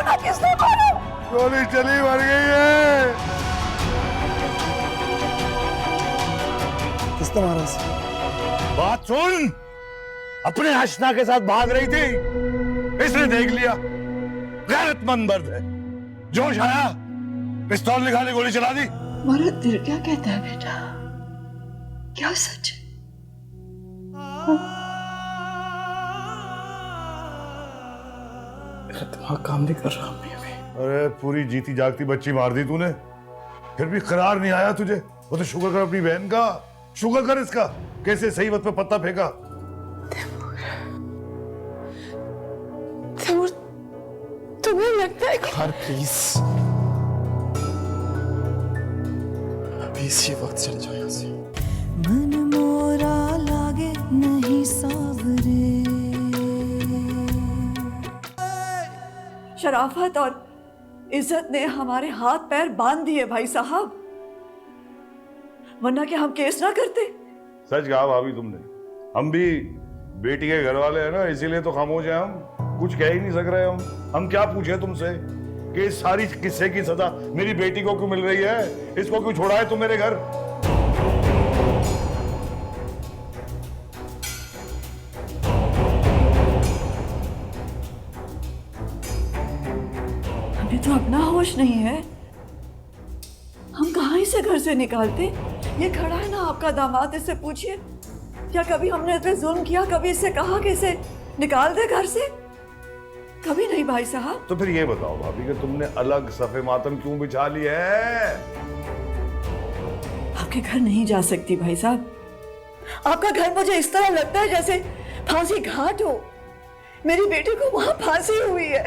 वरना किसने मारा? गोली चली मर गई है। किसने मारा इसे? बात सुन, अपने आशना के साथ भाग रही थी, इसने देख लिया। गैरतमंद मर्द है, जोश आया, पिस्तौल निकाली, गोली चला दी। तुम्हारा दिल क्या कहता है बेटा? क्या सच है? मेरा दिमाग काम नहीं कर रहा अम्मी अभी। अरे पूरी जीती जागती बच्ची मार दी तूने, फिर भी करार नहीं आया तुझे। वो तो शुक्र कर अपनी बहन का, शुक्र कर इसका, कैसे सही वक्त पे पत्ता फेंका। तैमूर, तुम्हें लगता है कि यार प्लीज अभी इसी वक्त चले जाओ यहाँ से। मन मोरा लागे नहीं सावरे। शराफत और इज्जत ने हमारे हाथ पैर बांध दिए भाई साहब, वरना क्या हम केस ना करते? सच कहा भाभी तुमने, हम भी बेटी के घर वाले हैं ना, इसीलिए तो खामोश हैं। हम कुछ कह ही नहीं सक रहे। हम क्या पूछे तुमसे कि इस सारी किस्से की सजा मेरी बेटी को क्यों मिल रही है? इसको क्यों छोड़ा है तुम मेरे घर? हमें तो अपना होश नहीं है, हम कहाँ इसे घर से निकालते? ये खड़ा है ना आपका दामाद, इससे पूछिए, क्या कभी हमने इस पे जुल्म किया? कभी इससे कहा कि इसे निकाल दे घर से? कभी नहीं भाई साहब। तो फिर ये बताओ भाभी कि तुमने अलग सफे मातम क्यों बिछा ली है? आपके घर नहीं जा सकती भाई साहब। आपका घर मुझे इस तरह लगता है जैसे फांसी घाट हो। मेरी बेटी को वहां फांसी हुई है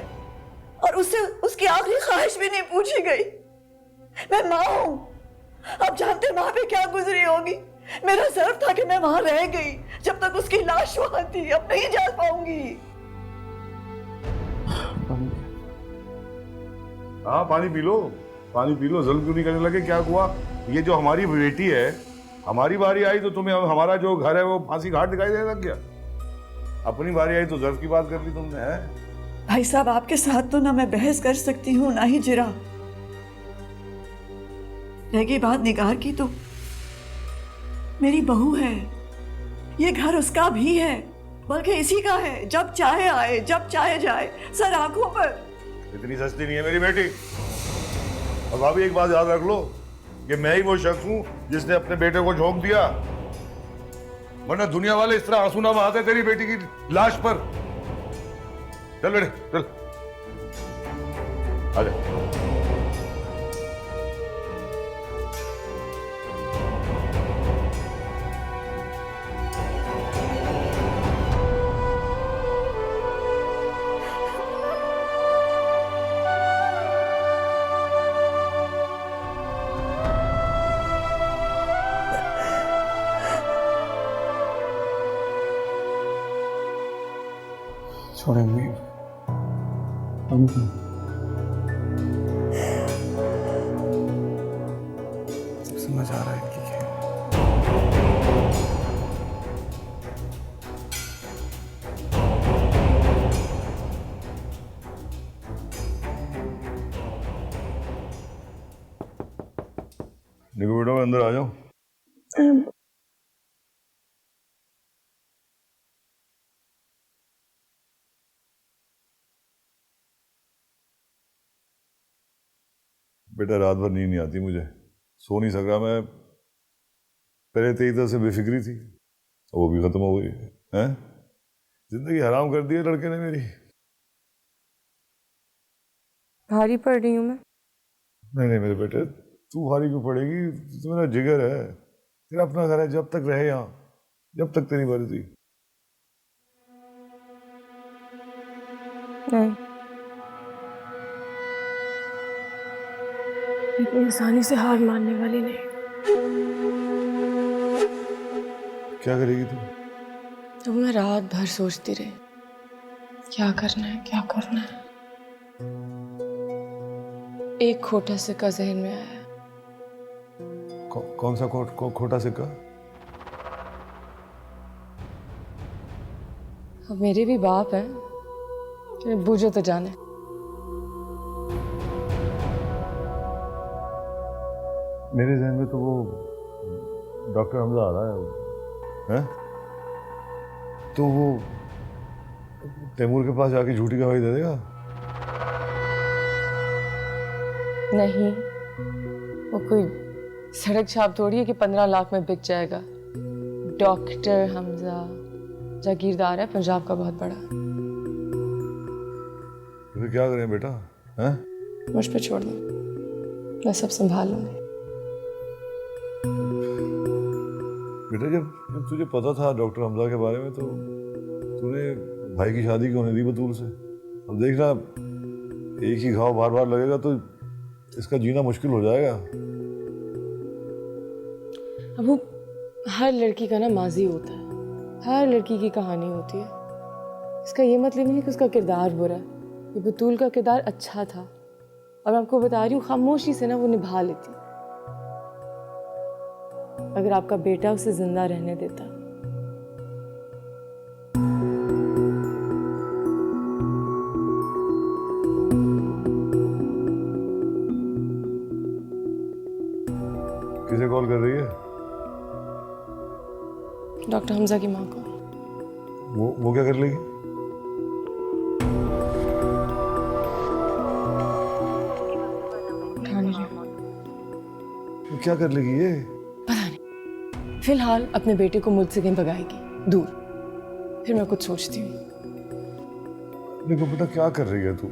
और उससे उसकी आखिरी ख्वाहिश भी नहीं पूछी गई। मैं माँ हूं, आप जानते माँ पे क्या गुजरी होगी। मेरा सर्व था कि मैं वहां रह गई जब तक उसकी लाश वहां थी। अब नहीं जा पाऊंगी। हाँ पानी पी लो, पानी पी लो। जल्द क्यों नहीं करने लगे? क्या हुआ? ये जो हमारी बेटी है, हमारी बारी आई तो तुम्हें हमारा जो घर है वो फांसी घाट दिखाई देने लग गया। अपनी बारी आई तो जर्फ की बात कर ली तुमने। है भाई साहब, आपके साथ तो ना मैं बहस कर सकती हूँ ना ही जिरा। रहेगी बात निगार की, तो मेरी बहू है, ये घर उसका भी है, बल्कि इसी का है। जब चाहे आए, जब चाहे जाए, सर आंखों पर। इतनी सस्ती नहीं है मेरी बेटी। और भाभी एक बात याद रख लो कि मैं ही वो शख्स हूं जिसने अपने बेटे को झोंक दिया, वरना दुनिया वाले इस तरह आंसू ना बहाते तेरी बेटी की लाश पर। चल बेटे चल, आ जा। छोड़े अम्मी, समझ आ रहा है कि निको बेटा, अंदर आ जाओ। बेटा रात भर नींद नहीं आती मुझे, सो नहीं सका मैं। पहले तेरी तरह से बेफिक्री थी, वो भी खत्म हो गई है। जिंदगी हराम कर दी है लड़के ने मेरी। भारी पड़ रही हूँ मैं? नहीं नहीं मेरे बेटे, तू भारी क्यों पड़ेगी? तू मेरा जिगर है, तेरा अपना घर है। जब तक रहे यहाँ, जब तक तेरी मर्जी। नहीं, इतनी आसानी से हार मानने वाली नहीं। क्या करेगी तू? तो मैं रात भर सोचती रही, क्या करना है, क्या करना है। एक खोटा सिक्का जहन में आया। कौन सा खोटा सिक्का? अब मेरे भी बाप हैं, बूझो तो जाने। मेरे जहन में तो वो डॉक्टर हमजा आ रहा है, तो वो तैमूर के पास जाके झूठी गवाही दे देगा। नहीं, वो कोई सड़क छाप थोड़ी है कि 15 लाख में बिक जाएगा। डॉक्टर हमजा जागीरदार है पंजाब का बहुत बड़ा। तो फिर क्या करें बेटा? हैं? मुझ पे छोड़ दो, मैं सब संभाल लूंगी। बेटा जब तुझे पता था डॉक्टर हमजा के बारे में तो तूने भाई की शादी क्यों नहीं दी बतूल से? अब देखना एक ही घाव बार बार लगेगा तो इसका जीना मुश्किल हो जाएगा। अब वो हर लड़की का ना माजी होता है, हर लड़की की कहानी होती है। इसका ये मतलब नहीं कि उसका किरदार बुरा है। ये बतूल का किरदार अच्छा था और मैं आपको बता रही हूँ खामोशी से ना वो निभा लेती। अगर आपका बेटा उसे जिंदा रहने देता। किसे कॉल कर रही है? डॉक्टर हमजा की माँ को। वो क्या कर लेगी? उठा नहीं रही। वो क्या कर लेगी ये? पता नहीं, फिलहाल अपने बेटे को मुझसे कहीं भगाएगी दूर, फिर मैं कुछ सोचती हूँ। देखो बेटा क्या कर रही है तू?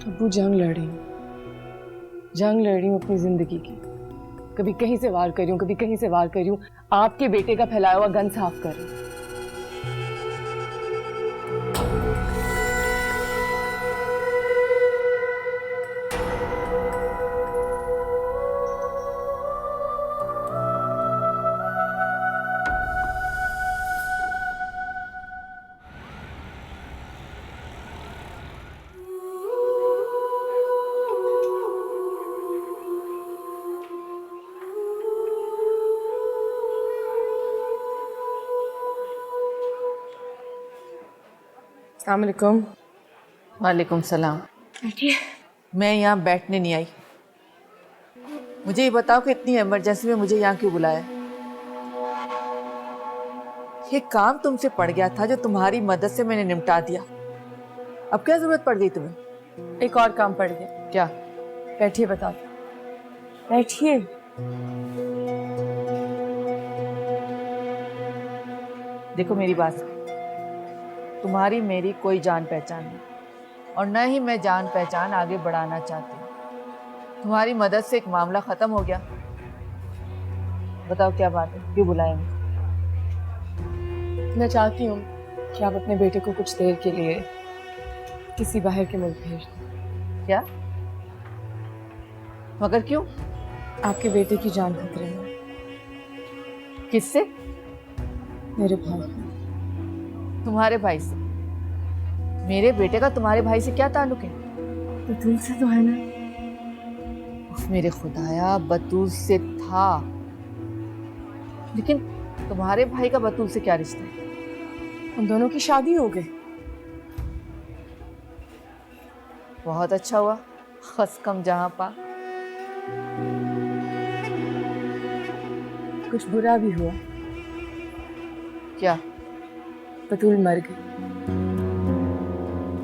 अबू जंग लड़ रही हूँ अपनी जिंदगी की। कभी कहीं से वार कर रही हूँ, कभी कहीं से वार कर रही हूँ। आपके बेटे का फैलाया हुआ गन साफ कर रही हूँ। अस्सलाम वालेकुम। वालेकुम सलाम। बैठिए। मैं यहाँ बैठने नहीं आई। मुझे ये बताओ कि इतनी इमरजेंसी में मुझे यहाँ क्यों बुलाया? ये काम तुमसे पड़ गया था जो तुम्हारी मदद से मैंने निपटा दिया। अब क्या जरूरत पड़ गई तुम्हें? एक और काम पड़ गया। क्या? बैठिए बता दो। बैठिए। देखो मेरी बात, तुम्हारी मेरी कोई जान पहचान नहीं और न ही मैं जान पहचान आगे बढ़ाना चाहती हूँ। तुम्हारी मदद से एक मामला खत्म हो गया। बताओ क्या बात है, क्यों बुलाए? मैं चाहती हूँ कि आप अपने बेटे को कुछ देर के लिए किसी बाहर के मुल्क भेज दें। क्या? मगर क्यों? आपके बेटे की जान खतरे में। किससे? मेरे भाई। तुम्हारे भाई से? मेरे बेटे का तुम्हारे भाई से क्या ताल्लुक है? बतूल से तो है ना। मेरे खुदाया, बतूल से था, लेकिन तुम्हारे भाई का बतूल से क्या रिश्ता है? उन दोनों की शादी हो गई। बहुत अच्छा हुआ, खस कम जहां पा। कुछ बुरा भी हुआ। क्या? बतूल मर गई।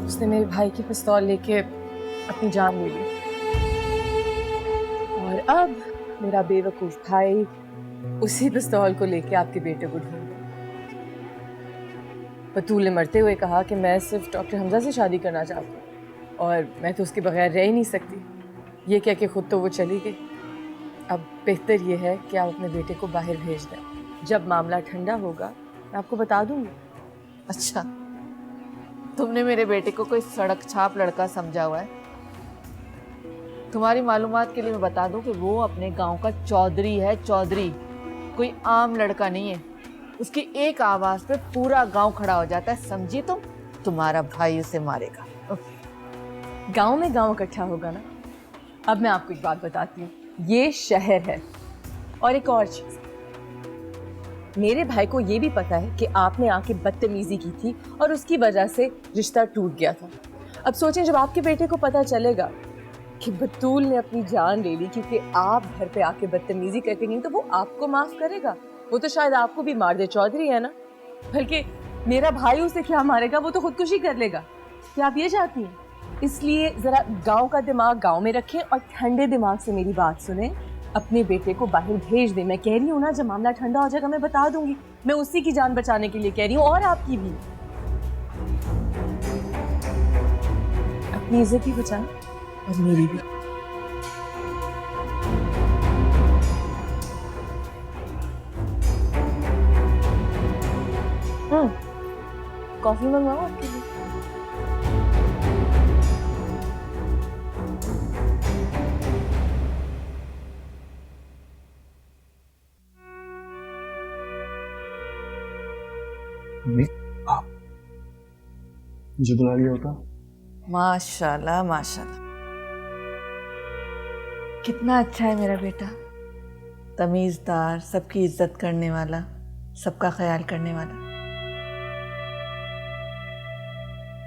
उसने मेरे भाई की पिस्तौल लेके अपनी जान ले ली और अब मेरा बेवकूफ भाई उसी पिस्तौल को लेके आपके बेटे को ढूंढ रहा है। बतूल ने मरते हुए कहा कि मैं सिर्फ डॉक्टर हमजा से शादी करना चाहती हूँ और मैं तो उसके बगैर रह ही नहीं सकती। ये कह के खुद तो वो चली गई। अब बेहतर ये है कि आप अपने बेटे को बाहर भेज दें। जब मामला ठंडा होगा मैं आपको बता दूंगी। अच्छा, तुमने मेरे बेटे को कोई सड़क छाप लड़का समझा हुआ है? तुम्हारी मालूमात के लिए मैं बता दूं कि वो अपने गांव का चौधरी है। चौधरी कोई आम लड़का नहीं है। उसकी एक आवाज पे पूरा गांव खड़ा हो जाता है, समझी तुम? तुम्हारा भाई उसे मारेगा। गांव में गांव इकट्ठा होगा ना। अब मैं आपको एक बात बताती हूँ, ये शहर है। और एक और चीज, मेरे भाई को ये भी पता है कि आपने आके बदतमीजी की थी और उसकी वजह से रिश्ता टूट गया था। अब सोचें, जब आपके बेटे को पता चलेगा कि बतूल ने अपनी जान ले ली क्योंकि आप घर पे आके बदतमीजी करके नहीं तो वो आपको माफ करेगा। वो तो शायद आपको भी मार दे, चौधरी है ना। बल्कि मेरा भाई उसे क्या मारेगा, वो तो खुदकुशी कर लेगा। क्या आप ये चाहती हैं? इसलिए जरा गांव का दिमाग गांव में रखें और ठंडे दिमाग से मेरी बात सुने। अपने बेटे को बाहर भेज दे। मैं कह रही हूँ ना, जब मामला ठंडा हो जाएगा मैं बता दूंगी। मैं उसी की जान बचाने के लिए कह रही हूँ और आपकी भी। अपनी इज्जत भी बचाएं और मेरी भी। कॉफी मंगवाओ आपके लिए। मम्मी, आप मुझे बुला लिया होता? माशाल्लाह माशाल्लाह, कितना अच्छा है मेरा बेटा। तमीज़दार, सबकी इज्जत करने वाला, सबका ख्याल करने वाला।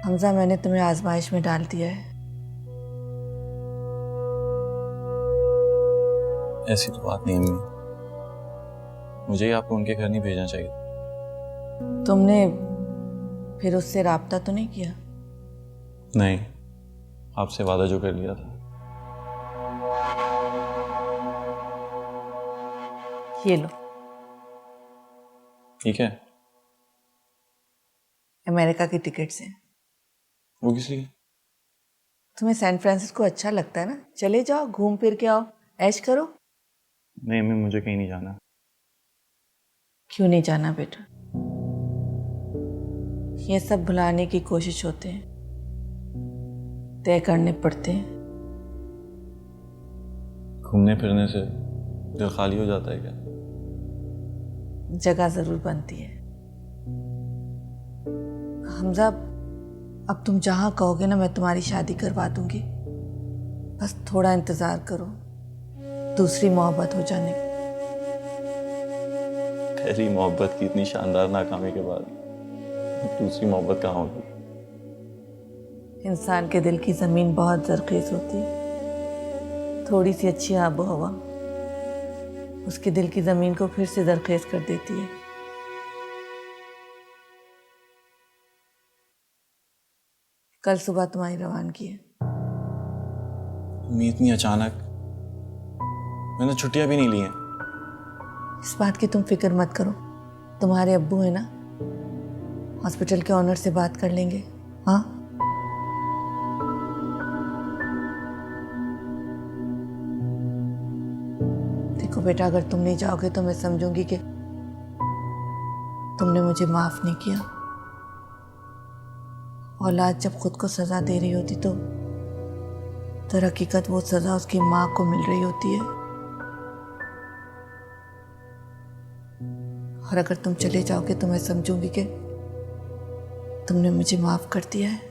हमजा, मैंने तुम्हें आजमाइश में डाल दिया है। ऐसी तो बात नहीं अम्मी, मुझे ही आपको उनके घर नहीं भेजना चाहिए। तुमने फिर उससे राब्ता तो नहीं किया? नहीं, आपसे वादा जो कर लिया था। ये लो, ठीक है। अमेरिका की टिकट्स हैं। वो किस लिए? तुम्हें सैन फ्रांसिस्को अच्छा लगता है ना, चले जाओ, घूम फिर के आओ, ऐश करो। नहीं अम्मी, मुझे कहीं नहीं जाना। क्यों नहीं जाना बेटा? ये सब भुलाने की कोशिश होते हैं, तय करने पड़ते हैं। घूमने फिरने से दिल खाली हो जाता है क्या? जगह जरूर बनती है। हमजा, अब तुम जहाँ कहोगे ना मैं तुम्हारी शादी करवा दूंगी। बस थोड़ा इंतजार करो दूसरी मोहब्बत हो जाने की। पहली मोहब्बत की इतनी शानदार नाकामी के बाद दूसरी मोहब्बत कहाँ होगी? इंसान के दिल की ज़मीन बहुत ज़रख़ेज़ होती है। थोड़ी सी अच्छी आबो हवा उसके दिल की ज़मीन को फिर से ज़रख़ेज़ कर देती है। कल सुबह तुम्हारी रवानगी है। अम्मी, इतनी अचानक? मैंने छुट्टियां भी नहीं ली हैं। इस बात की तुम फिक्र मत करो, तुम्हारे अब्बू है ना, हॉस्पिटल के ऑनर से बात कर लेंगे। हाँ, देखो बेटा, अगर तुम नहीं जाओगे तो मैं समझूंगी कि तुमने मुझे माफ नहीं किया। औलाद जब खुद को सजा दे रही होती तो दर हकीकत वो सजा उसकी माँ को मिल रही होती है। और अगर तुम चले जाओगे तो मैं समझूंगी कि तुमने मुझे माफ कर दिया है।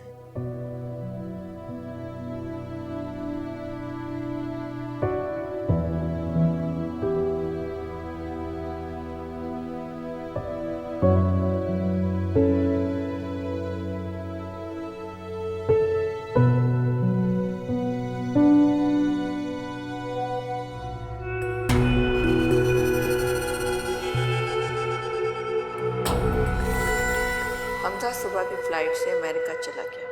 हमजा सुबह की फ्लाइट से अमेरिका चला गया।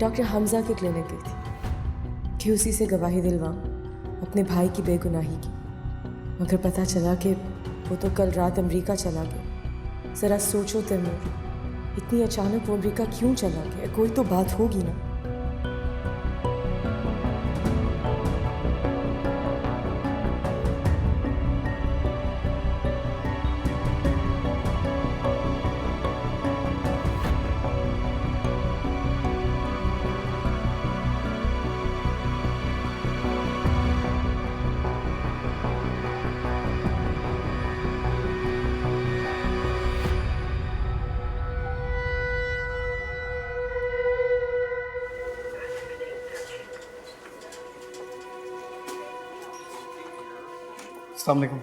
डॉक्टर हमजा के क्लिनिक गई थी कि उसी से गवाही दिलवाऊं अपने भाई की बेगुनाही की, मगर पता चला कि वो तो कल रात अमेरिका चला गया। ज़रा सोचो तैमूर, इतनी अचानक वो अमेरिका क्यों चला गया? कोई तो बात होगी ना। अस्सलाम वालेकुम।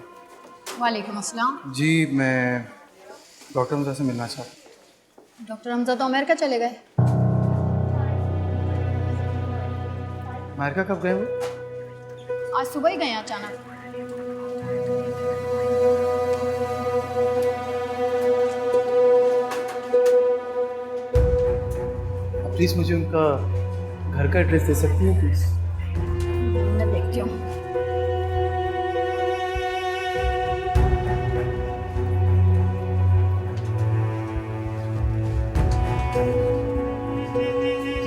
वालेकुम अस्सलाम। जी मैं डॉक्टर हमजा से मिलना चाहता हूँ। डॉक्टर हमजा तो अमेरिका चले गए। अमेरिका कब गए वो? आज सुबह ही गए हैं अचानक। प्लीज़ मुझे उनका घर का एड्रेस दे सकती हैं प्लीज़? मैं देखती हूँ।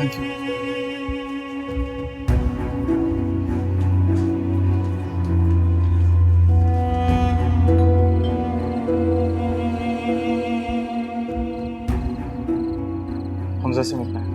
Thank you. हमजा से मिलना है।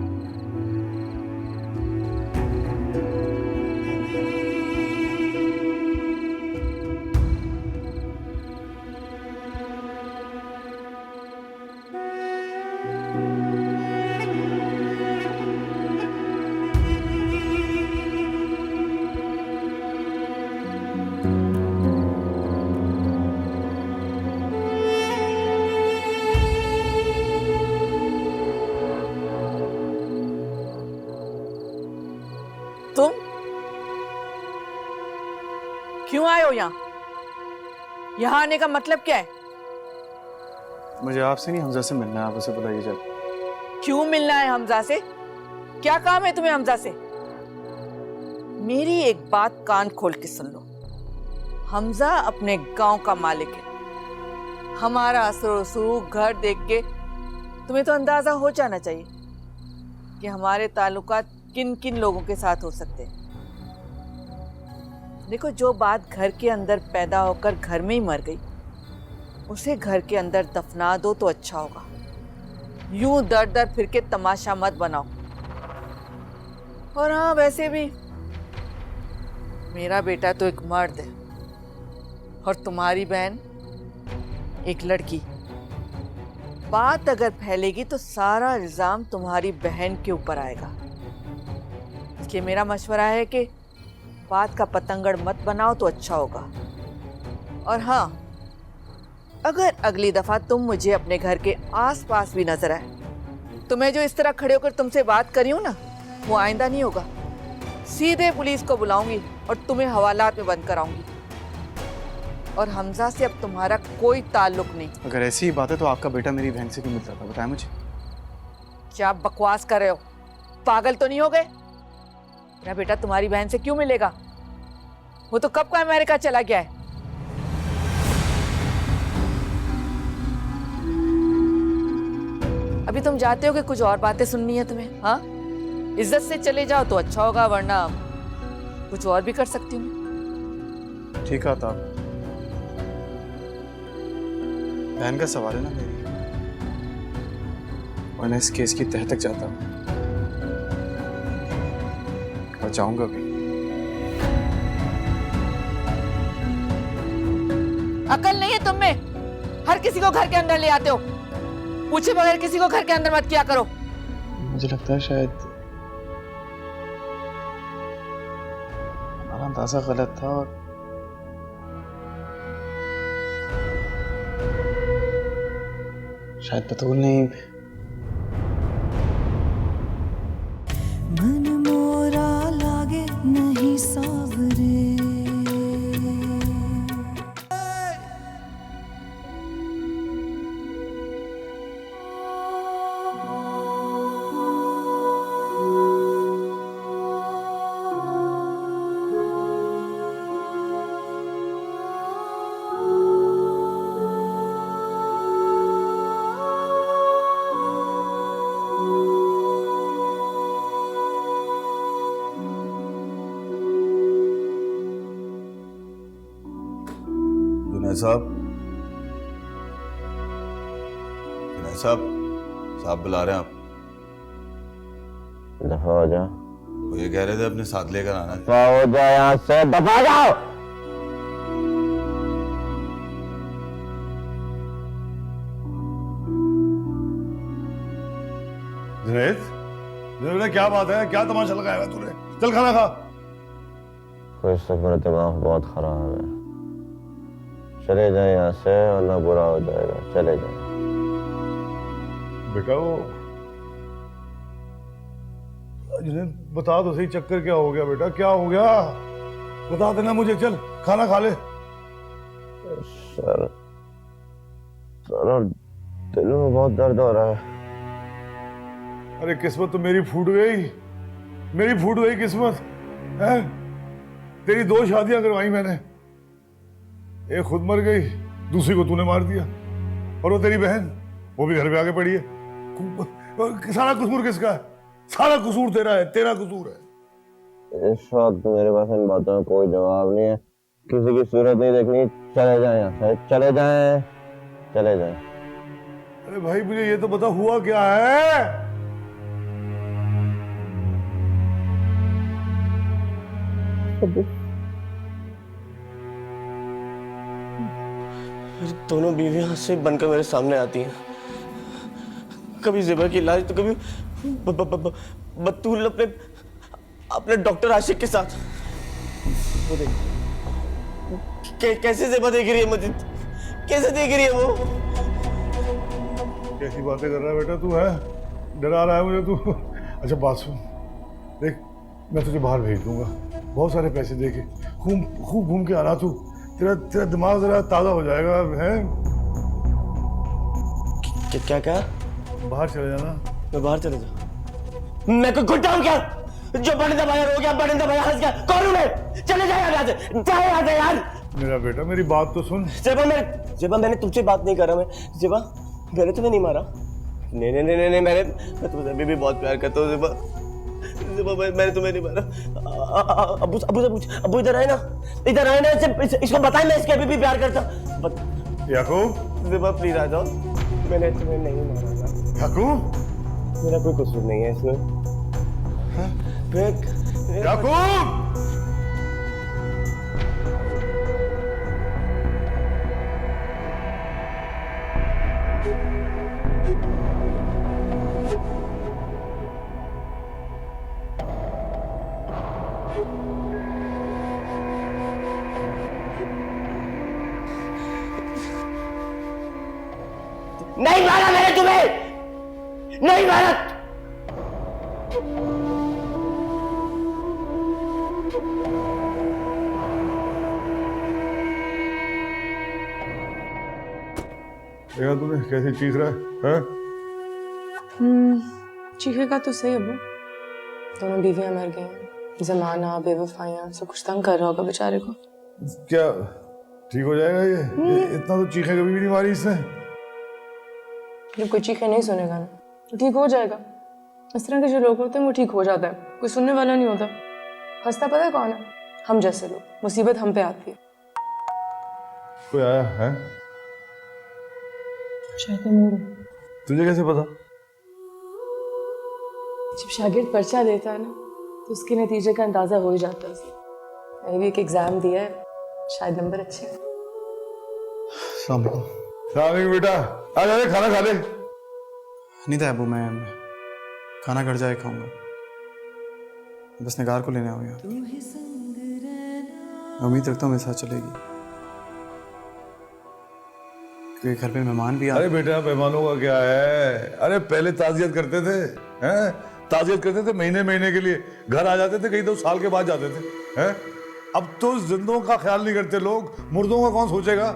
तुम क्यों आए हो यहाँ? यहाँ आने का मतलब क्या है? मुझे आपसे नहीं हमजा से मिलना है, आप उसे बुलाइए जब। क्यों मिलना है हमजा से? क्या काम है तुम्हें हमजा से? मेरी एक बात कान खोल के सुन लो। हमजा अपने गांव का मालिक है। हमारा असर रसूख घर देख के तुम्हें तो अंदाजा हो जाना चाहिए कि हमारे ताल्लुकात किन किन लोगों के साथ हो सकते हैं। देखो, जो बात घर के अंदर पैदा होकर घर में ही मर गई, उसे घर के अंदर दफना दो तो अच्छा होगा। यूं दर दर फिर के तमाशा मत बनाओ। और हाँ, वैसे भी मेरा बेटा तो एक मर्द है और तुम्हारी बहन एक लड़की। बात अगर फैलेगी तो सारा इल्जाम तुम्हारी बहन के ऊपर आएगा। इसलिए मेरा मशवरा है कि बात का पतंगड़ मत बनाओ तो अच्छा होगा। और हाँ, अगर अगली दफा तुम मुझे अपने घर के आसपास भी नजर आए तो मैं जो इस तरह खड़े होकर तुमसे बात करी हूं ना, वो आइंदा नहीं होगा। सीधे पुलिस को बुलाऊंगी और तुम्हें हवालात में बंद कराऊंगी। और हमजा से अब तुम्हारा कोई ताल्लुक नहीं। अगर ऐसी ही बात है तो आपका बेटा मेरी बहन से क्यों मिलता था, बताएं मुझे। क्या बकवास कर रहे हो? पागल तो नहीं हो गए? मेरा बेटा तुम्हारी बहन से क्यों मिलेगा? वो तो कब का अमेरिका चला गया है। अभी तुम जाते हो कि कुछ और बातें सुननी है तुम्हें? हाँ, इज्जत से चले जाओ तो अच्छा होगा, वरना कुछ और भी कर सकती हूँ। ठीक है था, बहन का सवाल है ना मेरी, वरना इस केस की तह तक जाता और जाऊंगा भी। अकल नहीं है तुम में? हर किसी को घर के अंदर ले आते हो। पूछे बगैर किसी को घर के अंदर मत किया करो। मुझे लगता है शायद हमारा अंदाजा गलत था और शायद बतूल ने मन मोरा लागे नहीं सावरे साहब, जुनैद साहब, साहब बुला रहे हैं आप। दफा हो जाओ। वो ये कह रहे थे अपने साथ लेकर आना। दफा हो जाओ यहाँ से, दफा जाओ। जुनैद, जुनैद क्या बात है? क्या तमाशा लगाया है तूने? चल खाना खा। कोई मेरा दिमाग बहुत खराब है। चले जाए यहाँ से वरना बुरा हो जाएगा। चले जाए। बेटा वो जिन्हें बता दो सही, चक्कर क्या हो गया बेटा, क्या हो गया बता देना मुझे। चल खाना खा ले। सर सर दिल में बहुत दर्द हो रहा है। अरे किस्मत तो मेरी फूट गई, मेरी फूट गई किस्मत है। तेरी 2 शादियां करवाई मैंने, एक खुद मर गई, दूसरी को तूने मार दिया, और वो तेरी बहन वो भी घर पे आके पड़ी है। सारा कसूर किसका है? सारा कसूर तेरा है, तेरा कसूर है। इस वक्त मेरे पास इन बातों का कोई जवाब नहीं है। किसी की सूरत नहीं देखनी। चले जाए यहाँ से, चले जाए, चले जाए। अरे भाई मुझे ये तो बता हुआ क्या है? मेरी दोनों बीवियां से बनकर मेरे सामने आती हैं। कभी ज़ेबा की लाज तो कभी बतूल अपने डॉक्टर आशिक के साथ। वो देख कैसे ज़ेबा देख रही है मुझे, कैसे देख रही है वो। कैसी बातें कर रहा है बेटा तू, है डरा रहा है मुझे तू। अच्छा बात सुन, देख मैं तुझे बाहर भेज दूंगा, बहुत सारे पैसे दे के, खूब घूम के आना तू। तेरा दिमाग जरा ताज़ा हो जाएगा। है क्या क्या? बाहर चले जाना। मैं बाहर चले जाऊँ? मैं कोई गुड्डा हूँ क्या जो बने दबाया रो गया, बने दबाया हंस गया? कौन हूँ मैं? चले जाए यहाँ से, जाए यहाँ से यार। मेरा बेटा मेरी बात तो सुन। ज़ेबा मैंने तुझसे बात नहीं कर रहा। मैं ज़ेबा मैंने तुम्हें नहीं मारा। नहीं नहीं नहीं नहीं, मैं तुमसे अभी भी बहुत प्यार करता हूँ ज़ेबा। ज़ेबा मैंने तुम्हें नहीं मारा। अबू से पूछ, अबू इधर आए ना, इधर आए ना, इसको बताए मैं इसके अभी भी प्यार करता हूँ। याकूब, ज़ेबा प्लीज आ जाओ, मैंने तुम्हें नहीं मारा। याकूब, मेरा कोई कसूर नहीं है इसमें। याकूब, नहीं मारा मैंने तुम्हें, नहीं मारा। देखा तूने कैसे चीख रहा है? चीखेगा तो सही अबू। दोनों बीवियां मर गई हैं, जमाना बेवफाइयां सब कुछ तंग कर रहा होगा बेचारे को। क्या ठीक हो जाएगा ये इतना तो चीखें कभी भी नहीं मारी इसने। जब कोई चीखे नहीं सुनेगा ना तो ठीक हो जाएगा। इस तरह के जो लोग होते हैं वो ठीक हो जाता है, कोई सुनने वाला नहीं होता। हंसता पता है कौन है? हम जैसे लोग। मुसीबत हम पे आती है। कोई आया है? शायद मूड। तुझे कैसे पता? जब शागिर्द पर्चा देता है ना तो उसके नतीजे का अंदाजा हो ही जाता है। मैंने भी एक एग्जाम दिया है, शायद नंबर अच्छे हैं। अस्सलाम वालेकुम बेटा, आ जा, खाना खा ले। नहीं था अबू, मैं खाना घर जाए खाऊंगा। बस निगार को लेने आओ यार। उम्मीद रखता हूँ मेरे साथ चलेगी, क्योंकि घर पे मेहमान भी आ। अरे बेटा मेहमानों का क्या है? अरे पहले ताजियत करते थे, हैं? ताजियत करते थे महीने महीने के लिए, घर आ जाते थे, कहीं तो साल के बाद जाते थे, हैं? अब तो जिंदों का ख्याल नहीं करते लोग, मुर्दों का कौन सोचेगा?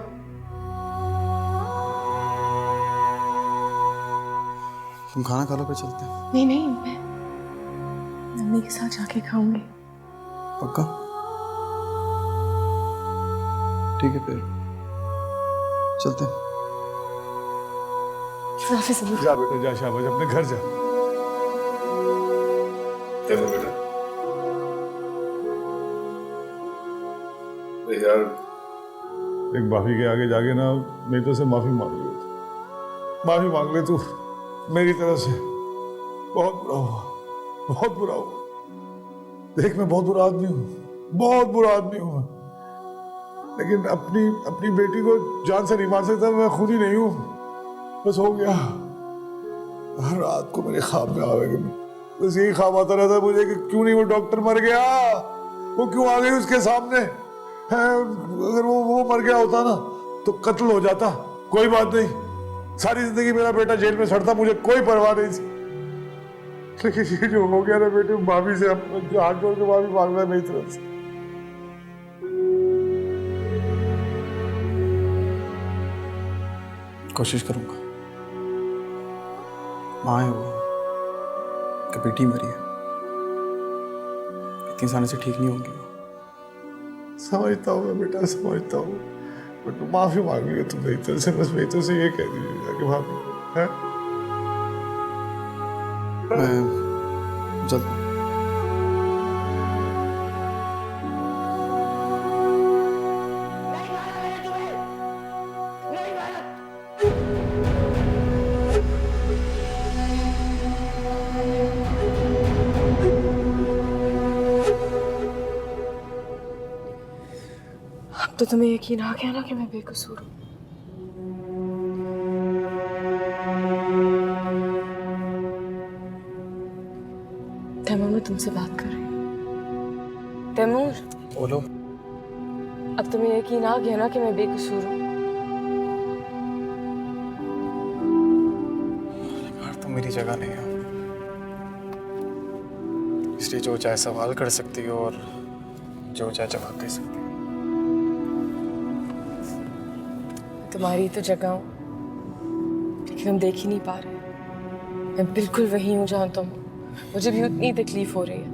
तुम खाना खा लो फिर चलते हैं। नहीं नहीं, मैं मम्मी के साथ जाके खाऊंगी। पक्का? ठीक है फिर चलते हैं। जा बेटा जा, शाबाश, अपने घर जा। चलो बेटा। यार एक माफी के आगे जाके ना मैं तो से माफी मांग ले, माफी मांग ले तू मेरी तरफ से। बहुत बुरा हुआ, बहुत बुरा हुआ। देख मैं बहुत बुरा आदमी हूँ, बहुत बुरा आदमी हूँ मैं, लेकिन अपनी बेटी को जान से नहीं मार सकता मैं खुद ही नहीं हूँ। बस हो गया। हर रात को मेरे ख्वाब में आवेगा, बस यही ख्वाब आता रहता है मुझे कि क्यों नहीं वो डॉक्टर मर गया, वो क्यों आ गई उसके सामने है? अगर वो मर गया होता ना तो कत्ल हो जाता, कोई बात नहीं, सारी जिंदगी मेरा बेटा जेल में सड़ता, मुझे कोई परवाह नहीं थी। लेकिन ये जो हो गया ना बेटे, भाभी से हाथ जोड़ के माफी मांग रहा है मेरी तरफ से। कोशिश करूंगा। माँ है वो, कि बेटी मरी है, इतनी आसानी से ठीक नहीं होगी वो। समझता हूँ मैं बेटा, समझता हूँ, बट माफी मांगी है तुम मेरी तरफ से, बस मेरी तरफ से ये कह दीजिए जाके भाभी को, है? मैं जल्द अब तो तुम्हें यकीन आ गया ना कि मैं बेकसूर हूँ। तैमूर, मैं तुमसे बात कर रही हूँ। तैमूर, बोलो। अब तुम्हें यकीन आ गया ना कि मैं बेकसूर हूँ। यार तुम मेरी जगह नहीं हो, इसलिए जो चाहे सवाल कर सकती हो और जो चाहे जवाब दे सकती हो। तुम्हारी तो जगह हूँ, लेकिन हम देख ही नहीं पा रहे। मैं बिल्कुल वही हूँ जहाँ तुम हो। मुझे भी उतनी तकलीफ हो रही है।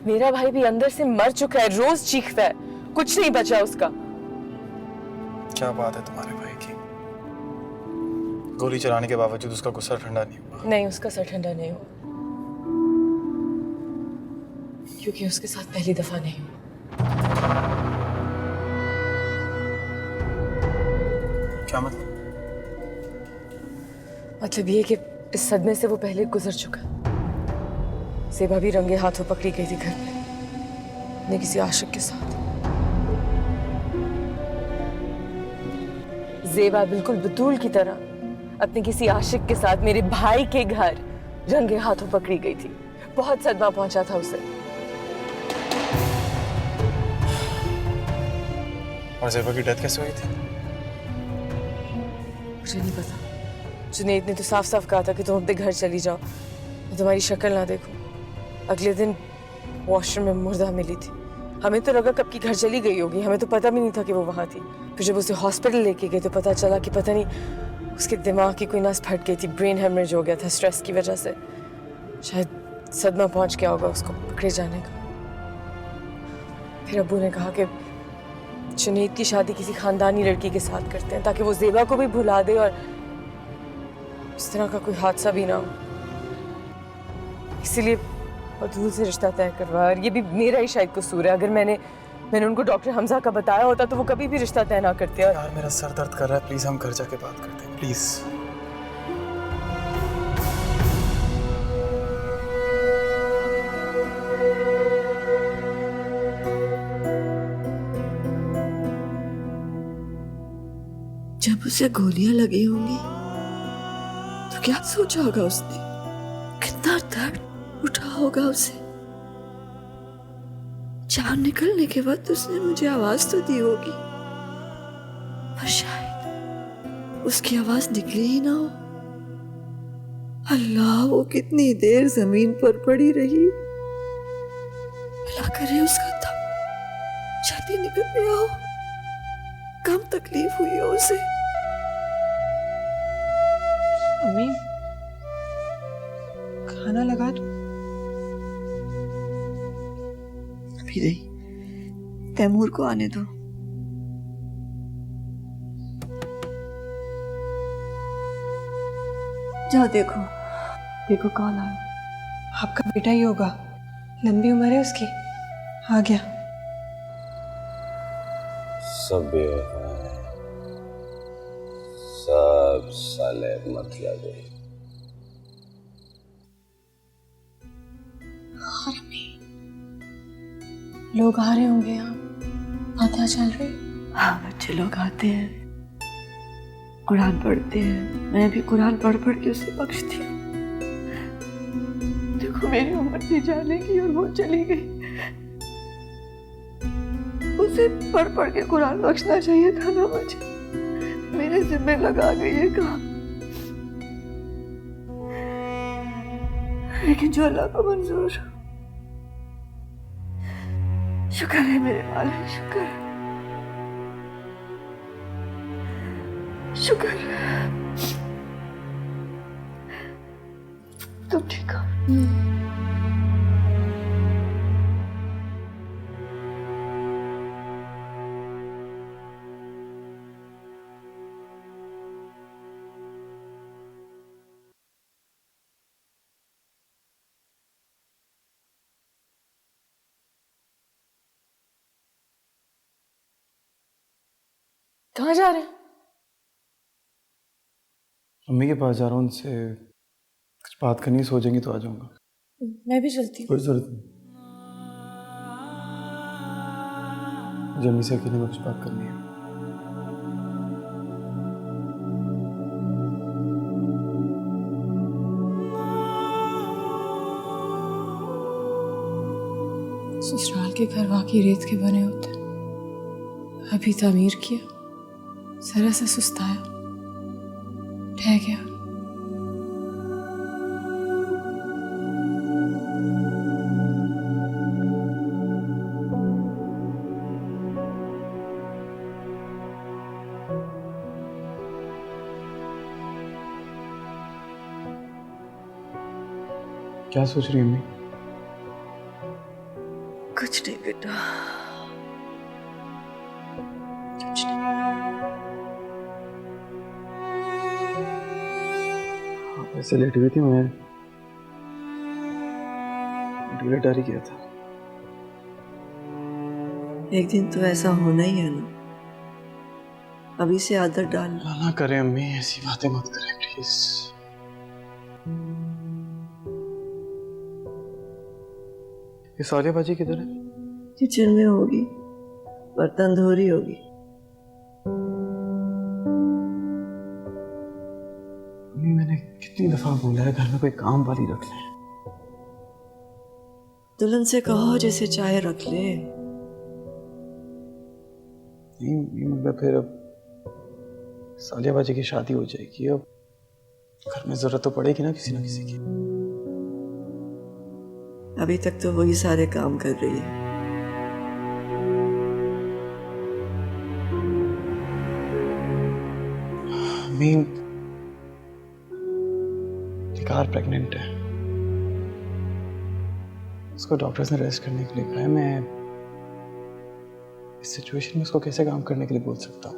मेरा भाई भी अंदर से मर चुका है, रोज चीखता है, कुछ नहीं बचा उसका। क्या बात है तुम्हारे भाई की? गोली चलाने के बावजूद उसका गुस्सा ठंडा नहीं हुआ? नहीं, उसका सर ठंडा नहीं हुआ, क्योंकि उसके साथ पहली दफा नहीं हुआ। क्या मतलब? मतलब ये कि इस सदमे से वो पहले गुजर चुका। सेबा भी रंगे हाथों पकड़ी गई थी घर में अपने किसी आशिक के साथ। ज़ेबा बिल्कुल बतूल की तरह अपने किसी आशिक के साथ मेरे भाई के घर रंगे हाथों पकड़ी गई थी। बहुत सदमा पहुंचा था उसे। और ज़ेबा की डेथ कैसे हुई थी? मुझे नहीं पता। जुनैद ने तो साफ साफ कहा था कि तुम अपने घर चली जाओ, मैं तुम्हारी शक्ल ना देखूं। अगले दिन वॉशरूम में मुर्दा मिली थी। हमें तो लगा कब की घर चली गई होगी, हमें तो पता भी नहीं था कि वो वहाँ थी। फिर जब उसे हॉस्पिटल लेके गए तो पता चला कि पता नहीं उसके दिमाग की कोई नस फट गई थी, ब्रेन हेमरेज हो गया था स्ट्रेस की वजह से। शायद सदमा पहुँच गया होगा उसको पकड़े जाने का। फिर अब्बू ने कहा कि जुनैद की शादी किसी खानदानी लड़की के साथ करते हैं ताकि वो ज़ेबा को भी भुला दे और इस तरह का कोई हादसा भी ना हो। इसीलिए बतूल से रिश्ता तय करवाया। और ये भी मेरा ही शायद कसूर है। अगर मैंने उनको डॉक्टर हमजा का बताया होता तो वो कभी भी रिश्ता तय ना करते। यार मेरा सर दर्द कर रहा है, प्लीज हम घर जाके बात करते हैं, प्लीज। जब उसे गोलियां लगी होंगी तो क्या सोचा होगा उसने? कितना दर्द उठा होगा उसे। जान निकलने के बाद उसने मुझे आवाज तो दी होगी, पर शायद उसकी आवाज निकली ही ना हो। अल्लाह, वो कितनी देर जमीन पर पड़ी रही। भला करे उसका दम जल्दी निकल गया हो, कम तकलीफ हुई हो उसे। अम्मी, खाना लगा दो। अभी नहीं, तैमूर को आने दो। जाओ देखो, देखो कौन आया। आपका बेटा ही होगा, लंबी उम्र है उसकी। आ गया। सब बेवफा है, सब साले मतलब है। लोग आ रहे होंगे यहाँ, आत्या चल रही। हाँ, बच्चे लोग आते हैं, कुरान पढ़ते हैं। मैं भी कुरान पढ़ पढ़ के उसे बख्शती हूँ। देखो मेरी उम्र थी जाने की और वो चली गई। उसे पढ़ पढ़ के कुरान बख्शना चाहिए था ना मुझे। मेरे जिम्मे लगा गई है काम, लेकिन जो अल्लाह को मंजूर। शुक्र है मेरे मालिक, शुक्र है, शुक्र है। तुम ठीक हो? कहाँ जा रहे हैं? मम्मी के पास जा रहा हूँ, उनसे कुछ बात करनी है, सोचेंगे तो आ जाऊंगा। मैं भी चलती हूँ। कोई जरूरत नहीं, मुझे अम्मी से अकेले में कुछ बात करनी है। ससुराल के घर वाकई रेत के बने होते हैं। अभी तामीर किया, जरा सा सुस्ताया, ठह गया। क्या सोच रही है अम्मी? कुछ नहीं बेटा, कुछ नहीं। आप ऐसे लेट गई थी, मैं डिलेट ही किया था। एक दिन तो ऐसा होना ही है ना, अभी से आदत डाल। ना करें अम्मी, ऐसी बातें मत करें प्लीज। ये सालिया बाजी किधर है? किचन में होगी, बर्तन धो रही होगी। अम्मी मैंने कितनी दफा बोला है घर में कोई काम वाली रख ले। दुल्हन से कहो जैसे चाहे रख ले। नहीं मगर फिर अब सालिया बाजी की शादी हो जाएगी, अब घर में जरूरत तो पड़ेगी ना किसी की। अभी तक तो वही सारे काम कर रही है। अम्मी निकार प्रेग्नेंट है, उसको डॉक्टर्स ने रेस्ट करने के लिए कहा है। मैं इस सिचुएशन में उसको कैसे काम करने के लिए बोल सकता हूँ?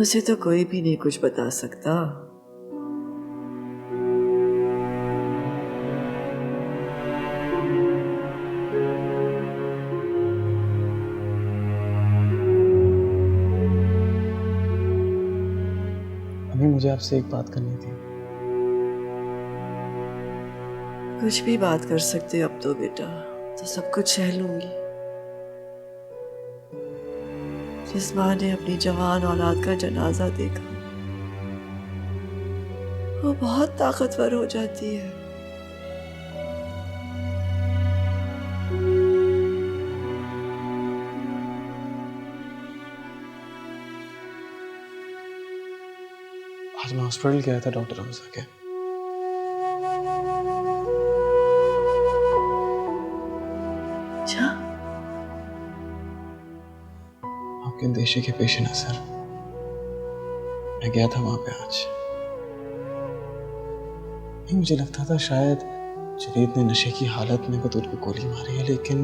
उसे तो कोई भी नहीं कुछ बता सकता। अभी मुझे आपसे एक बात करनी थी। कुछ भी बात कर सकते हो अब तो बेटा, तो सब कुछ सह लूंगी। जिस माँ ने अपनी जवान औलाद का जनाजा देखा, वो बहुत ताकतवर हो जाती है। आज मैं हॉस्पिटल गया था डॉक्टर हमजा के। अच्छा, आपके अंदेशे के पेश नजर मैं गया था वहां पे आज। नहीं, मुझे लगता था शायद जुनैद ने नशे की हालत में बतौर पे गोली मारी है, लेकिन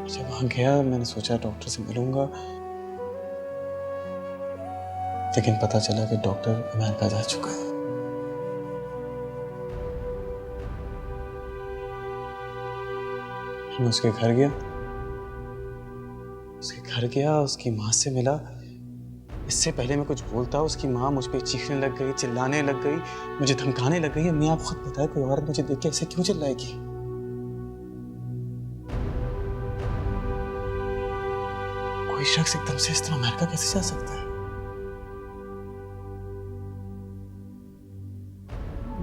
जब वहां गया मैंने सोचा डॉक्टर से मिलूंगा, लेकिन पता चला कि डॉक्टर अमेरिका जा चुका है। मैं उसके घर गया, उसकी माँ से मिला। इससे पहले मैं कुछ बोलता, उसकी माँ मुझ पे चीखने लग गई, चिल्लाने लग गई, मुझे धमकाने लग गई। अम्मी आप खुद बताएं, कोई औरत मुझे देख के ऐसे क्यों चिल्लाएगी? कोई शख्स एकदम से इस तरह अमेरिका कैसे जा सकता है?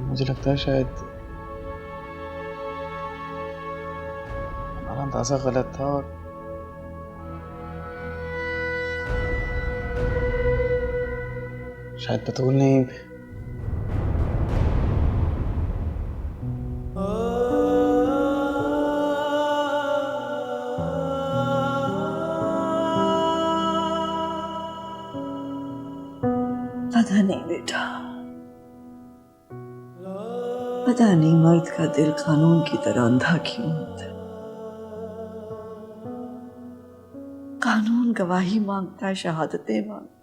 मुझे लगता है शायद हमारा अंदाजा गलत था और शायद बतूल ने पता नहीं बेटा, पता नहीं मर्द का दिल कानून की तरह अंधा क्यों होता है। कानून गवाही मांगता है, शहादतें मांगता है,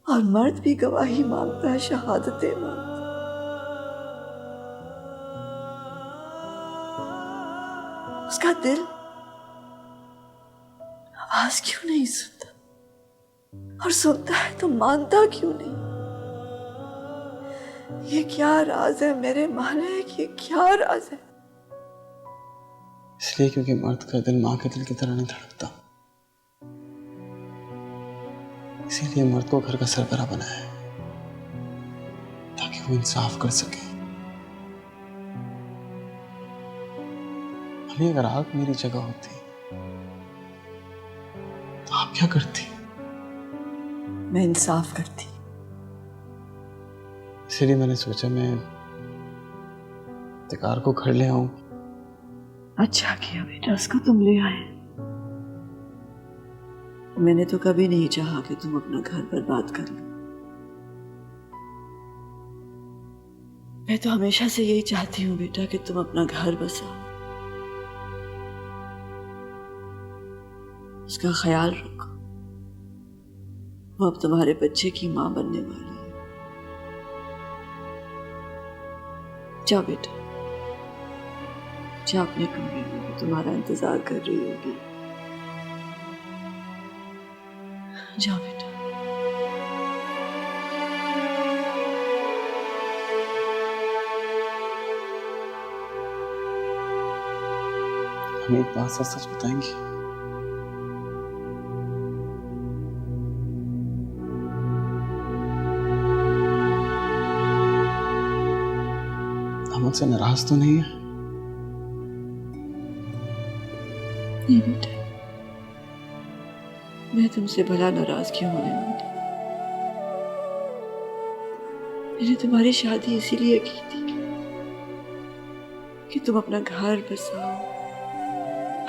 और मर्द भी गवाही मांगता है, शहादतें मांगता है। उसका दिल आवाज क्यों नहीं सुनता, और सुनता है तो मानता क्यों नहीं? ये क्या राज है मेरे मालिक, ये क्या राज है? इसलिए क्योंकि मर्द का दिल माँ के दिल की तरह नहीं धड़कता। इसीलिए मर्द को घर का सरबराह बनाया है, ताकि वो इंसाफ कर सके। अभी अगर आप मेरी जगह होती तो आप क्या करती? मैं इंसाफ करती। इसीलिए मैंने सोचा मैं तिकार को घर ले आऊं। अच्छा किया बेटा, उसको तुम ले आए। मैंने तो कभी नहीं चाहा कि तुम अपना घर बर्बाद कर लो। मैं तो हमेशा से यही चाहती हूँ बेटा कि तुम अपना घर बसाओ, उसका ख्याल रखो। वो अब तुम्हारे बच्चे की माँ बनने वाली है। जाओ बेटा, जाओ अपने कमरे में, वो तुम्हारा इंतजार कर रही होगी। जाओ बेटा। हमें एक बात सच सच बताएंगी? हम मुझसे नाराज तो नहीं है? नहीं बेटा, मैं तुमसे भला नाराज क्यों होने वाली? मैंने तुम्हारी शादी इसीलिए की थी कि तुम अपना घर बसाओ,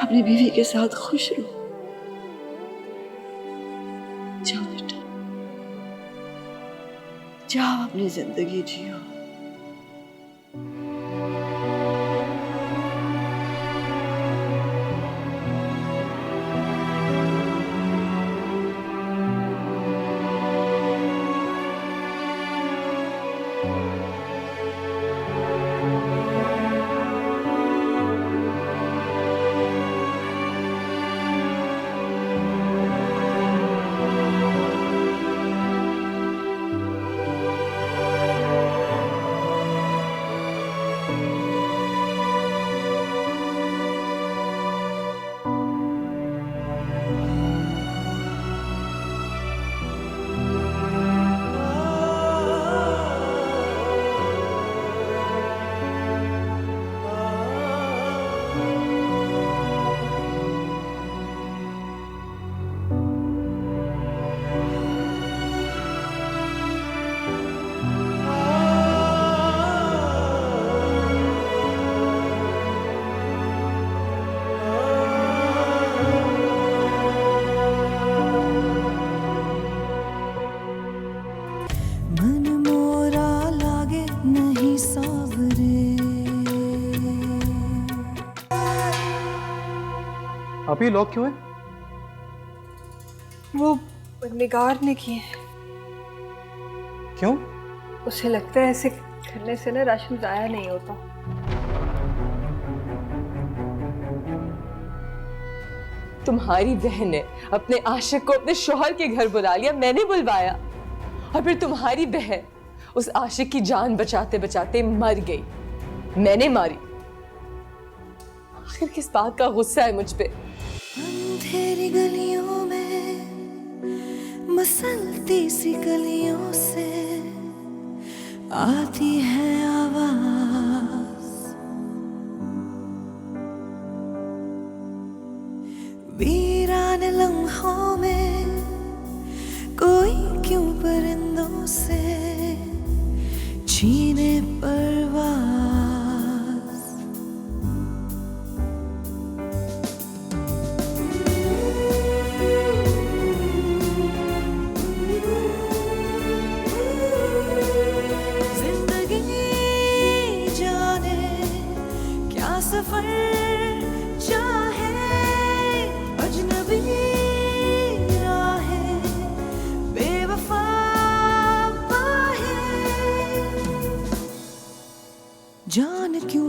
अपनी बीवी के साथ खुश रहो। जाओ बेटा, जाओ अपनी जिंदगी जियो। मन मोरा लागे नहीं सावरे। आप ये लॉक क्यों है? वो निगार ने किए। क्यों? उसे लगता है ऐसे करने से ना राशन जाया नहीं होता। तुम्हारी बहन ने अपने आशिक को अपने शौहर के घर बुला लिया, मैंने बुलवाया, और फिर तुम्हारी बहन उस आशिक की जान बचाते बचाते मर गई, मैंने मारी। आखिर किस बात का गुस्सा है मुझ पे? अंधेरी गलियों में मसलती सी गलियों से आती है आवाज, वीरान लम्हों में कोई क्यों पर परवाज़। जिंदगी जाने क्या सफर चाहे, अजनबी राहें बेवफा पाहे। जान क्यों